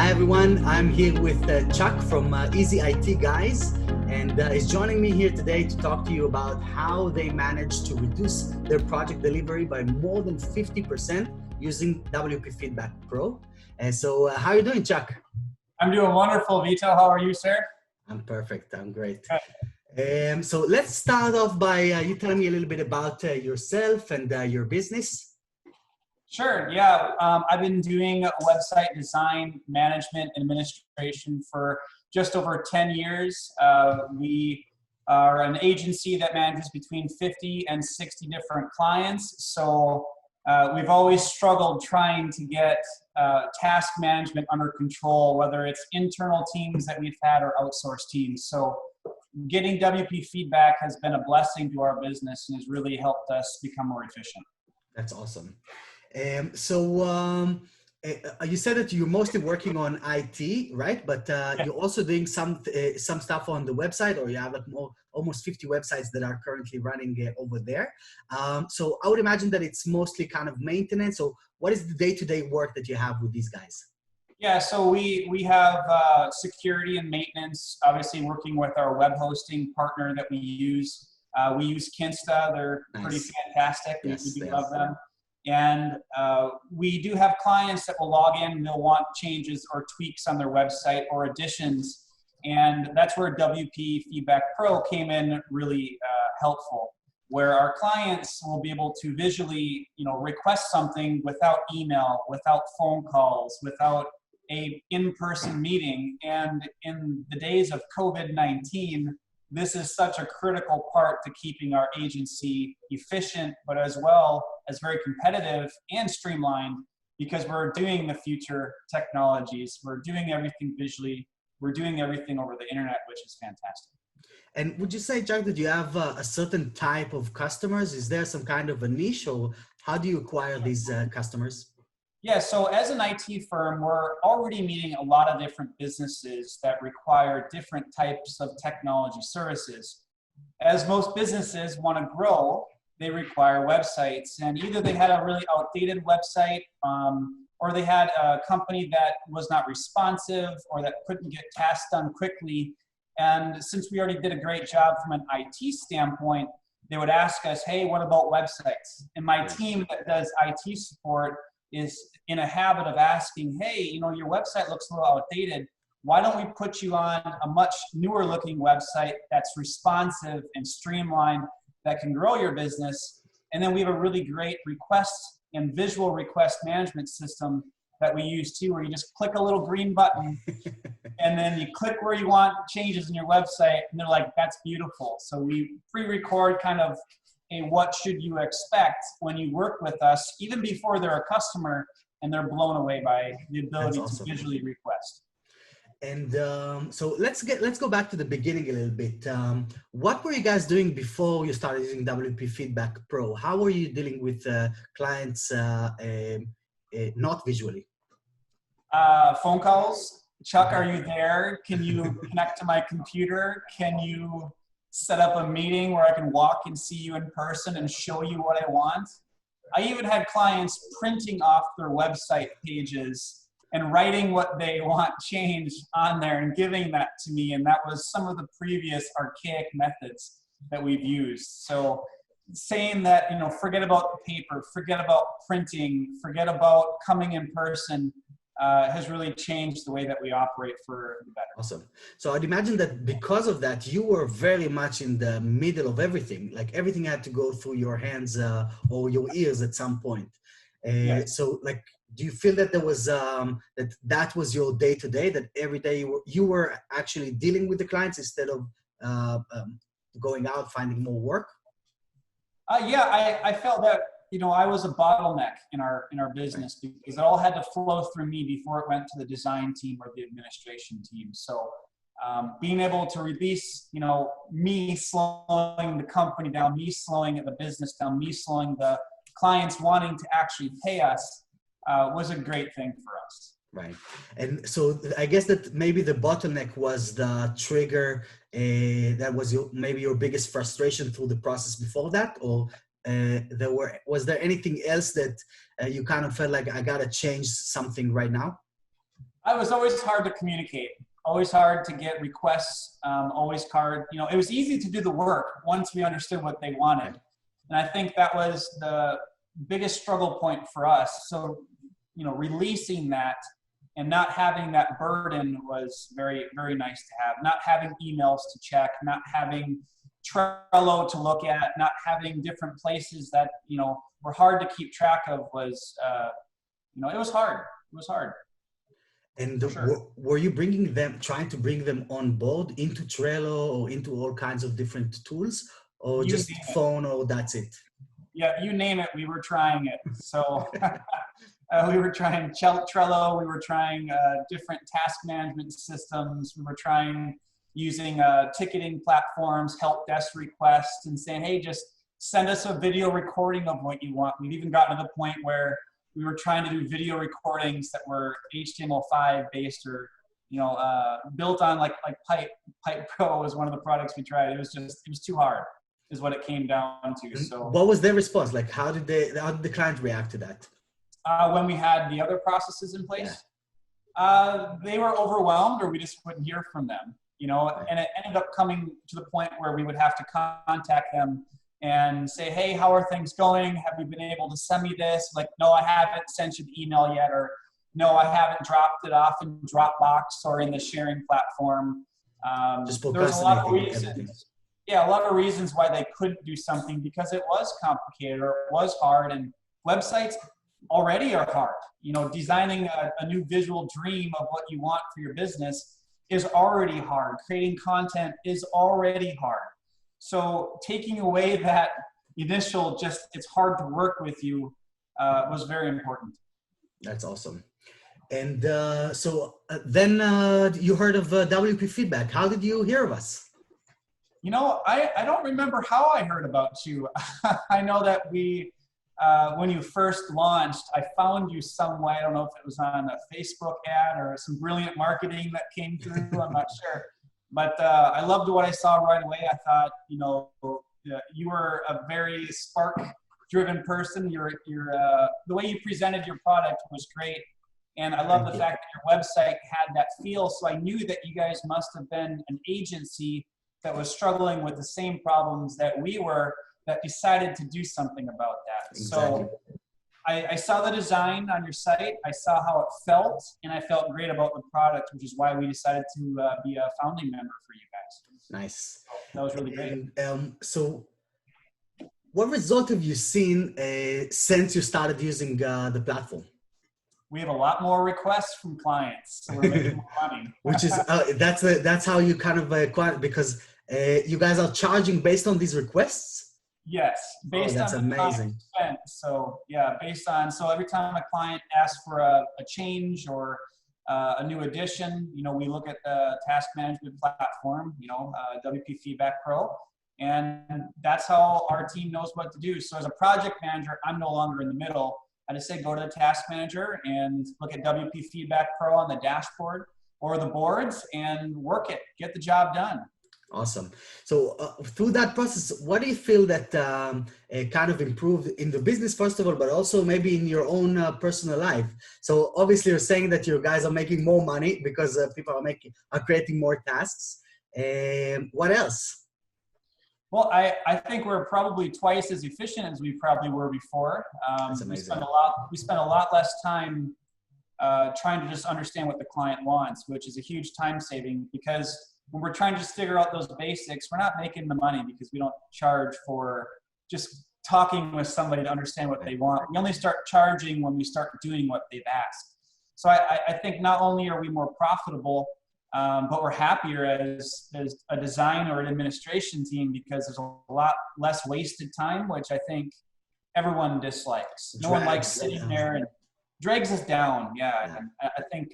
Hi everyone, I'm here with Chuck from Easy IT Guys, and he's joining me here today to talk to you about how they managed to reduce their project delivery by more than 50% using WP Feedback Pro. And so how are you doing, Chuck? I'm doing wonderful, Vito. How are you, sir? I'm perfect, I'm great. So let's start off by you telling me a little bit about yourself and your business. Sure, yeah. I've been doing website design, management, and administration for just over 10 years. We are an agency that manages between 50 and 60 different clients. So we've always struggled trying to get task management under control, whether it's internal teams that we've had or outsourced teams. So getting WP feedback has been a blessing to our business and has really helped us become more efficient. That's awesome. You said that you're mostly working on IT, right? But you're also doing some stuff on the website, or you have like almost 50 websites that are currently running over there. So I would imagine that it's mostly kind of maintenance. So what is the day-to-day work that you have with these guys? Yeah, so we have security and maintenance, obviously working with our web hosting partner that we use. We use Kinsta. They're pretty fantastic. Yes, we do love them. And we do have clients that will log in and they'll want changes or tweaks on their website or additions. And that's where WP Feedback Pro came in really helpful, where our clients will be able to visually, request something without email, without phone calls, without a in-person meeting. And in the days of COVID-19, this is such a critical part to keeping our agency efficient, but as well as very competitive and streamlined, because we're doing the future technologies. We're doing everything visually. We're doing everything over the internet, which is fantastic. And would you say, Jack, that you have a certain type of customers? Is there some kind of a niche, or how do you acquire these customers? Yeah, so as an IT firm, we're already meeting a lot of different businesses that require different types of technology services. As most businesses want to grow, they require websites, and either they had a really outdated website or they had a company that was not responsive or that couldn't get tasks done quickly. And since we already did a great job from an IT standpoint, they would ask us, hey, what about websites? And my team that does IT support is in a habit of asking, hey, your website looks a little outdated. Why don't we put you on a much newer looking website that's responsive and streamlined that can grow your business? And then we have a really great request and visual request management system that we use too, where you just click a little green button and then you click where you want changes in your website, and they're like, that's beautiful. So we pre-record kind of what should you expect when you work with us, even before they're a customer, and they're blown away by the ability to visually request. And so let's go back to the beginning a little bit. What were you guys doing before you started using WP Feedback Pro? How were you dealing with clients not visually? Phone calls. Chuck, are you there? Can you connect to my computer? Can you set up a meeting where I can walk and see you in person and show you what I want? I even had clients printing off their website pages and writing what they want changed on there and giving that to me. And that was some of the previous archaic methods that we've used. So saying that, forget about the paper, forget about printing, forget about coming in person, has really changed the way that we operate for the better. Awesome. So I'd imagine that because of that, you were very much in the middle of everything. Like everything had to go through your hands or your ears at some point. Yes. So like, do you feel that there was that was your day-to-day, that every day you were actually dealing with the clients instead of going out finding more work? Yeah, I felt that I was a bottleneck in our business because it all had to flow through me before it went to the design team or the administration team. So being able to release, me slowing the company down, me slowing the business down, me slowing the clients wanting to actually pay us was a great thing for us. Right. And so I guess that maybe the bottleneck was the trigger that was maybe your biggest frustration through the process before that, or was there anything else that you kind of felt like I got to change something right now? It was always hard to communicate, always hard to get requests, always hard. You know, it was easy to do the work once we understood what they wanted. And I think that was the biggest struggle point for us. So, you know, releasing that and not having that burden was very, very nice to have. Not having emails to check, not having Trello to look at, not having different places that, you know, were hard to keep track of was, you know, it was hard. It was hard. And Sure. were you trying to bring them on board into Trello or into all kinds of different tools, or You just name it. phone, or that's it? Yeah, you name it, we were trying it. So we were trying Trello, we were trying different task management systems, we were trying using ticketing platforms, help desk requests, and saying, hey, just send us a video recording of what you want. We've even gotten to the point where we were trying to do video recordings that were HTML5 based, or, you know, built on like Pipe Pro was one of the products we tried. It was too hard, is what it came down to. So what was their response? Like, how did the client react to that? when we had the other processes in place, they were overwhelmed, or we just wouldn't hear from them, you know, and it ended up coming to the point where we would have to contact them and say, hey, how are things going? Have you been able to send me this? Like, no, I haven't sent you the email yet, or no, I haven't dropped it off in Dropbox or in the sharing platform. Just There was a lot of procrastinating reasons. everything. Yeah, a lot of reasons why they couldn't do something, because it was complicated or it was hard, and websites already are hard. You know, designing a new visual dream of what you want for your business is already hard. Creating content is already hard. So taking away that initial it's hard to work with you was very important. That's awesome. And then you heard of WP Feedback. How did you hear of us? You know, I don't remember how I heard about you. I know that when you first launched, I found you some way. I don't know if it was on a Facebook ad or some brilliant marketing that came through. I'm not sure. But I loved what I saw right away. I thought, you know, you were a very spark-driven person. The way you presented your product was great. And I love the fact that your website had that feel. So I knew that you guys must have been an agency that was struggling with the same problems that we were, that decided to do something about that. Exactly. So I saw the design on your site, I saw how it felt, and I felt great about the product, which is why we decided to be a founding member for you guys. Nice. So that was really great. And, so what result have you seen since you started using the platform? We have a lot more requests from clients, so we're making more money. Which is, that's how you kind of acquire, because you guys are charging based on these requests? Yes, based that's on the amazing. time spent. So yeah, so every time a client asks for a change or a new addition, you know, we look at the task management platform, you know, WP Feedback Pro, and that's how our team knows what to do. So as a project manager, I'm no longer in the middle. I just say, go to the task manager and look at WP Feedback Pro on the dashboard or the boards and work it, get the job done. Awesome. So through that process, what do you feel that kind of improved in the business, first of all, but also maybe in your own personal life? So obviously you're saying that you guys are making more money because people are creating more tasks. What else? Well, I think we're probably twice as efficient as we probably were before. That's amazing. We spend a lot less time trying to just understand what the client wants, which is a huge time saving, because when we're trying to just figure out those basics, we're not making the money because we don't charge for just talking with somebody to understand what they want. We only start charging when we start doing what they've asked. So I think not only are we more profitable, but we're happier as a design or an administration team, because there's a lot less wasted time, which I think everyone dislikes. No one likes sitting there and drags us down. Yeah. I think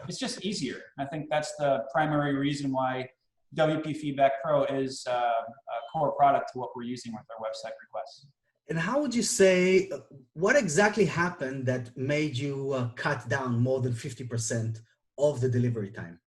it's just easier. I think that's the primary reason why WP Feedback Pro is a core product to what we're using with our website requests. And how would you say, what exactly happened that made you cut down more than 50% of the delivery time?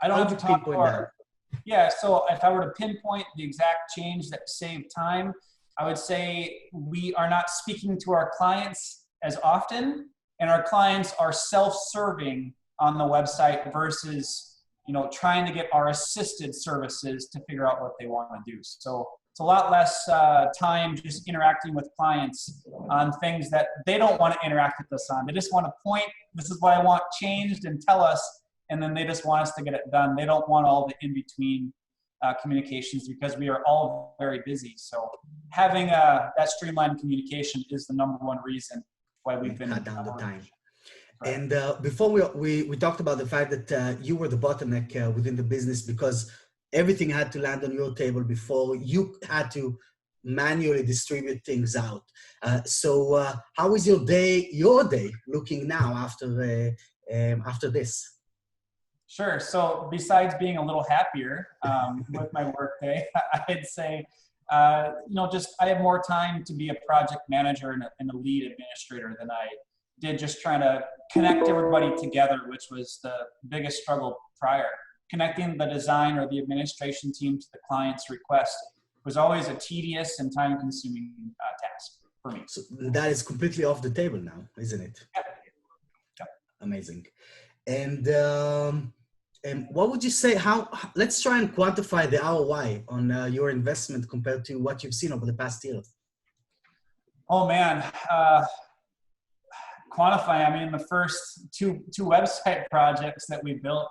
I don't have to talk more. Yeah, so if I were to pinpoint the exact change that saved time, I would say we are not speaking to our clients as often, and our clients are self-serving on the website versus, trying to get our assisted services to figure out what they want to do. So it's a lot less time just interacting with clients on things that they don't want to interact with us on. They just want to point, this is what I want changed, and tell us, and then they just want us to get it done. They don't want all the in-between communications because we are all very busy. So having that streamlined communication is the number one reason why we've been cut down the time. Right. And before we talked about the fact that you were the bottleneck within the business because everything had to land on your table before you had to manually distribute things out. So how is your day looking now after this? Sure. So besides being a little happier with my workday, I'd say, I have more time to be a project manager and a lead administrator than I did just trying to connect everybody together, which was the biggest struggle prior. Connecting the design or the administration team to the client's request was always a tedious and time-consuming task for me. So that is completely off the table now, isn't it? Yep. Amazing. And what would you say, let's try and quantify the ROI on your investment compared to what you've seen over the past year. Oh man, quantify, the first two website projects that we built,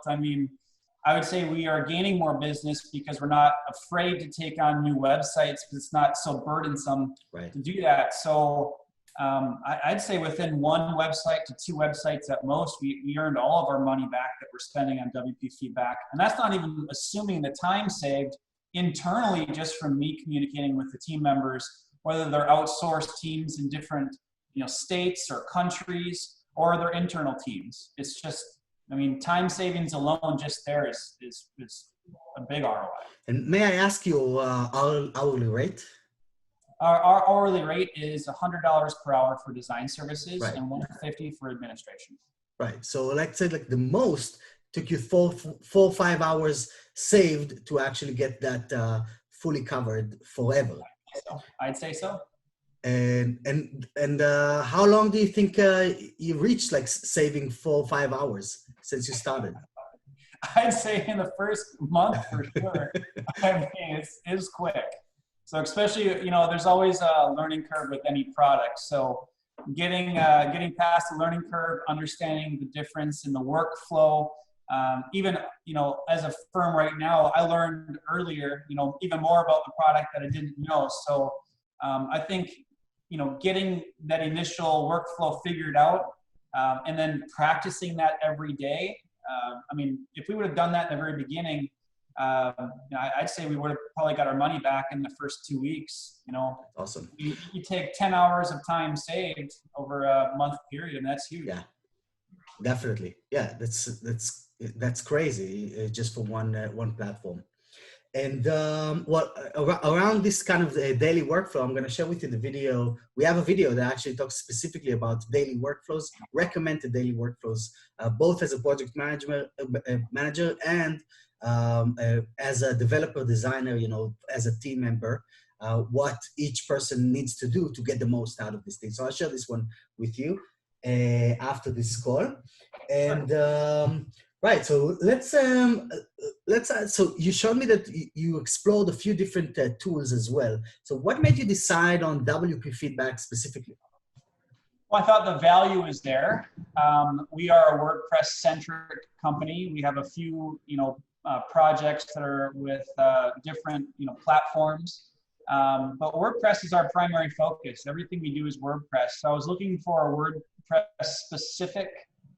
I would say we are gaining more business because we're not afraid to take on new websites because it's not so burdensome to do that. So I'd say within one website to two websites at most, we earned all of our money back that we're spending on WP feedback. And that's not even assuming the time saved internally just from me communicating with the team members, whether they're outsourced teams in different states or countries or their internal teams. It's just, time savings alone just there is a big ROI. And may I ask you hourly rate? Our hourly rate is $100 per hour for design services and $150 for administration. Right. So let's say the most took you 4 or 5 hours saved to actually get that fully covered forever. I'd say so. And how long do you think you reached saving 4 or 5 hours since you started? I'd say in the first month for sure. It's quick. So especially, there's always a learning curve with any product. So getting past the learning curve, understanding the difference in the workflow, even, as a firm right now, I learned earlier, even more about the product that I didn't know. So I think, getting that initial workflow figured out and then practicing that every day. If we would have done that in the very beginning, I'd say we would have probably got our money back in the first 2 weeks. Awesome. You take 10 hours of time saved over a month period, and that's huge. Yeah, definitely. Yeah, that's crazy just for one platform. And around this kind of daily workflow, I'm going to share with you the video. We have a video that actually talks specifically about daily workflows, recommended daily workflows, both as a project manager and as a developer designer, as a team member, what each person needs to do to get the most out of this thing. So I'll share this one with you after this call. And right, so so you showed me that you explored a few different tools as well. So what made you decide on WP feedback specifically? Well, I thought the value was there. We are a WordPress-centric company. We have a few, projects that are with different, platforms. But WordPress is our primary focus. Everything we do is WordPress. So I was looking for a WordPress-specific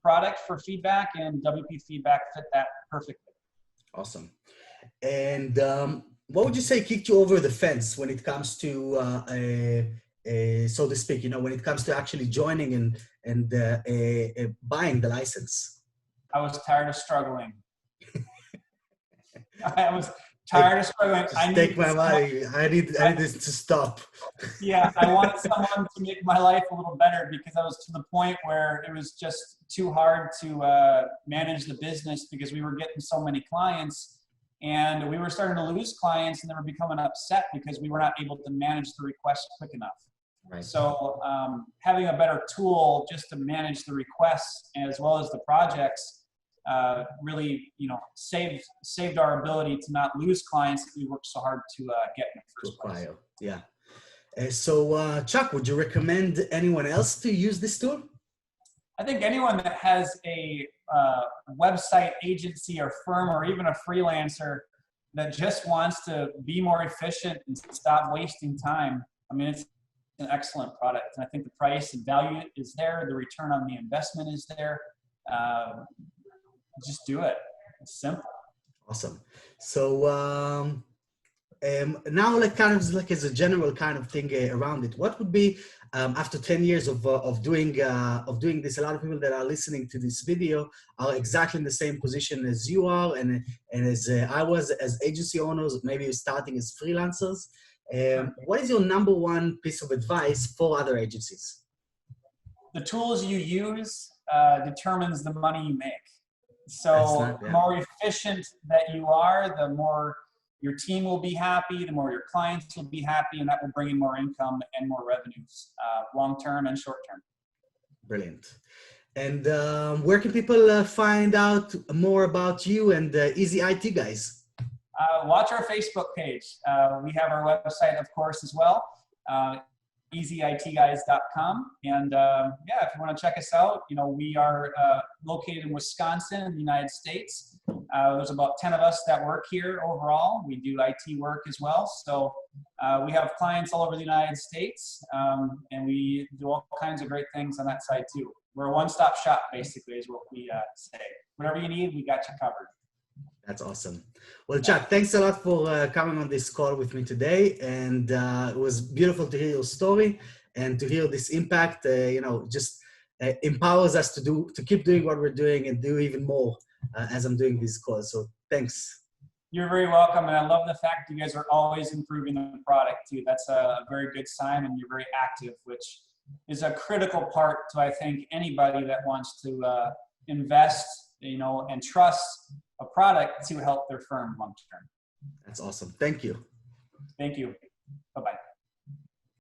product for feedback, and WP feedback fit that perfectly. Awesome. And what would you say kicked you over the fence when it comes to, so to speak, when it comes to actually joining and buying the license? I was tired of struggling. I was tired of struggling. Take my money. I need this to stop. Yeah, I wanted someone to make my life a little better because I was to the point where it was just too hard to manage the business because we were getting so many clients and we were starting to lose clients and they were becoming upset because we were not able to manage the requests quick enough. Right. So having a better tool just to manage the requests as well as the projects really, saved our ability to not lose clients that we worked so hard to get in the first place. Yeah. So Chuck, would you recommend anyone else to use this tool? I think anyone that has a website agency or firm or even a freelancer that just wants to be more efficient and stop wasting time, I mean, it's an excellent product. And I think the price and value is there. The return on the investment is there. Just do it. It's simple. Awesome. So now, like kind of like as a general kind of thing around it, what would be after 10 years of doing this? A lot of people that are listening to this video are exactly in the same position as you are, and as I was as agency owners, maybe starting as freelancers. What is your number one piece of advice for other agencies? The tools you use determines the money you make. So the more efficient that you are, the more your team will be happy, the more your clients will be happy, and that will bring in more income and more revenues, long-term and short-term. Brilliant. And where can people find out more about you and Easy IT Guys? Watch our Facebook page. We have our website, of course, as well. easyitguys.com. And yeah, if you want to check us out, we are located in Wisconsin in the United States. There's about 10 of us that work here overall. We do IT work as well. So we have clients all over the United States, and we do all kinds of great things on that side too. We're a one-stop shop, basically, is what we say. Whatever you need, we got you covered. That's awesome. Well, Chuck, thanks a lot for coming on this call with me today. And it was beautiful to hear your story and to hear this impact, just empowers us to keep doing what we're doing and do even more as I'm doing these calls. So thanks. You're very welcome. And I love the fact you guys are always improving the product too. That's a very good sign, and you're very active, which is a critical part to, I think, anybody that wants to invest, and trust a product to help their firm long term. That's awesome. Thank you. Thank you. Bye-bye.